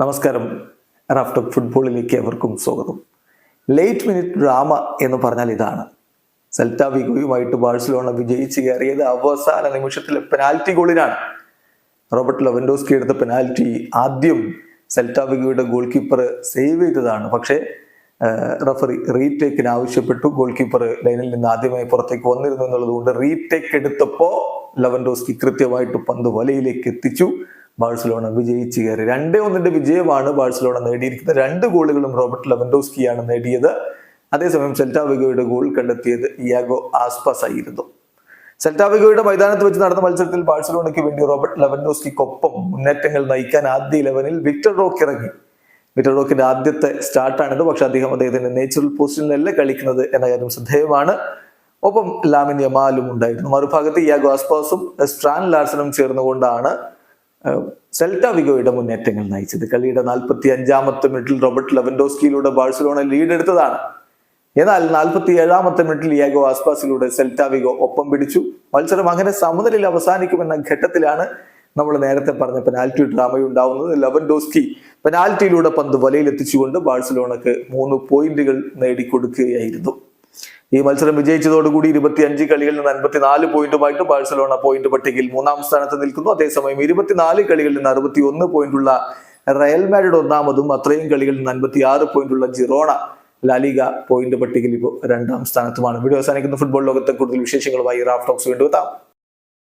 നമസ്കാരം. റാഫ്റ്റർ ഫുട്ബോളിലേക്ക് അവർക്കും സ്വാഗതം. ലേറ്റ് മിനിറ്റ് ഡ്രാമ എന്ന് പറഞ്ഞാൽ ഇതാണ്. സെൽറ്റ വിഗോയുമായിട്ട് ബാഴ്സലോണ വിജയിച്ച് കയറിയത് അവസാന നിമിഷത്തിലെ പെനാൽറ്റി ഗോളിനാണ്. റോബർട്ട് ലെവൻഡോസ്കി എടുത്ത പെനാൽറ്റി ആദ്യം സെൽറ്റ വിഗോയുടെ ഗോൾ കീപ്പർ സേവ് ചെയ്തതാണ്. പക്ഷേ റഫറി റീടേക്കിന് ആവശ്യപ്പെട്ടു. ഗോൾ കീപ്പർ ലൈനിൽ നിന്ന് ആദ്യമായി പുറത്തേക്ക് വന്നിരുന്നു എന്നുള്ളത് കൊണ്ട് റീടേക്ക് എടുത്തപ്പോൾ ലെവൻഡോസ്കി കൃത്യമായിട്ട് പന്ത് വലയിലേക്ക് എത്തിച്ചു. ബാഴ്സലോണ വിജയിച്ച് കയറി. 2-1 വിജയമാണ് ബാഴ്സലോണ നേടിയിരിക്കുന്നത്. 2 ഗോളുകളും റോബർട്ട് ലെവൻഡോസ്കിയാണ് നേടിയത്. അതേസമയം സെൽറ്റ വിഗോയുടെ ഗോൾ കണ്ടെത്തിയത് ഇയാഗോ ആസ്പാസ് ആയിരുന്നു. സെൽറ്റ വിഗോയുടെ മൈതാനത്ത് വെച്ച് നടന്ന മത്സരത്തിൽ ബാഴ്സലോണയ്ക്ക് വേണ്ടി റോബർട്ട് ലെവൻഡോസ്കിക്കൊപ്പം മുന്നേറ്റങ്ങൾ നയിക്കാൻ ആദ്യ 11-ൽ വിക്ടർ റോക്ക് ഇറങ്ങി. വിക്ടർ റോക്കിന്റെ ആദ്യത്തെ സ്റ്റാർട്ടാണിത്. പക്ഷെ അദ്ദേഹത്തിന്റെ നേച്ചുറൽ പൊസിഷനിലല്ല കളിക്കുന്നത് എന്ന കാര്യം ശ്രദ്ധേയമാണ്. ഒപ്പം ലാമിൻ യമാലും ഉണ്ടായിരുന്നു. മറുഭാഗത്ത് ഇയാഗോ ആസ്പാസും സ്ട്രാൻ ലാർസനും ചേർന്നുകൊണ്ടാണ് സെൽറ്റ വിഗോയുടെ മുന്നേറ്റങ്ങൾ നയിച്ചത്. കളിയുടെ 45-ാമത്തെ മിനിറ്റിൽ റോബർട്ട് ലെവൻഡോസ്കിയിലൂടെ ബാഴ്സലോണ ലീഡ് എടുത്തതാണ്. എന്നാൽ 47-ാമത്തെ മിനിറ്റിൽ ഇയാഗോ ആസ്പാസിലൂടെ സെൽറ്റ വിഗോ ഒപ്പം പിടിച്ചു. മത്സരം അങ്ങനെ സമനിലയിൽ അവസാനിക്കുമെന്ന ഘട്ടത്തിലാണ് നമ്മൾ നേരത്തെ പറഞ്ഞ പെനാൽറ്റി ഡ്രാമയുണ്ടാവുന്നത്. ലെവൻഡോസ്കി പെനാൽറ്റിയിലൂടെ പന്ത് വലയിൽ എത്തിച്ചുകൊണ്ട് ബാഴ്സലോണക്ക് 3 പോയിന്റുകൾ നേടിക്കൊടുക്കുകയായിരുന്നു. ഈ മത്സരം വിജയിച്ചതോടുകൂടി 25 കളികളിൽ നിന്ന് 54 പോയിന്റുമായിട്ട് ബാഴ്സലോണ പോയിന്റ് പട്ടികയിൽ 3-ാം സ്ഥാനത്ത് നിൽക്കുന്നു. അതേസമയം 24 കളികളിൽ നിന്ന് 61 പോയിന്റുള്ള റയൽ മാഡ്രിഡ് ഒന്നാമതും അത്രയും കളികളിൽ നിന്ന് 56 പോയിന്റുള്ള ജിറോണ ലാലിഗ പോയിന്റ് പട്ടികയിൽ ഇപ്പോൾ 2-ാം സ്ഥാനത്തുമാണ്. വീഡിയോ അവസാനിക്കുന്ന ഫുട്ബോൾ ലോകത്തെ കൂടുതൽ വിശേഷങ്ങളുമായി റാഫ് ടോക്സ് വീണ്ടും എത്താം.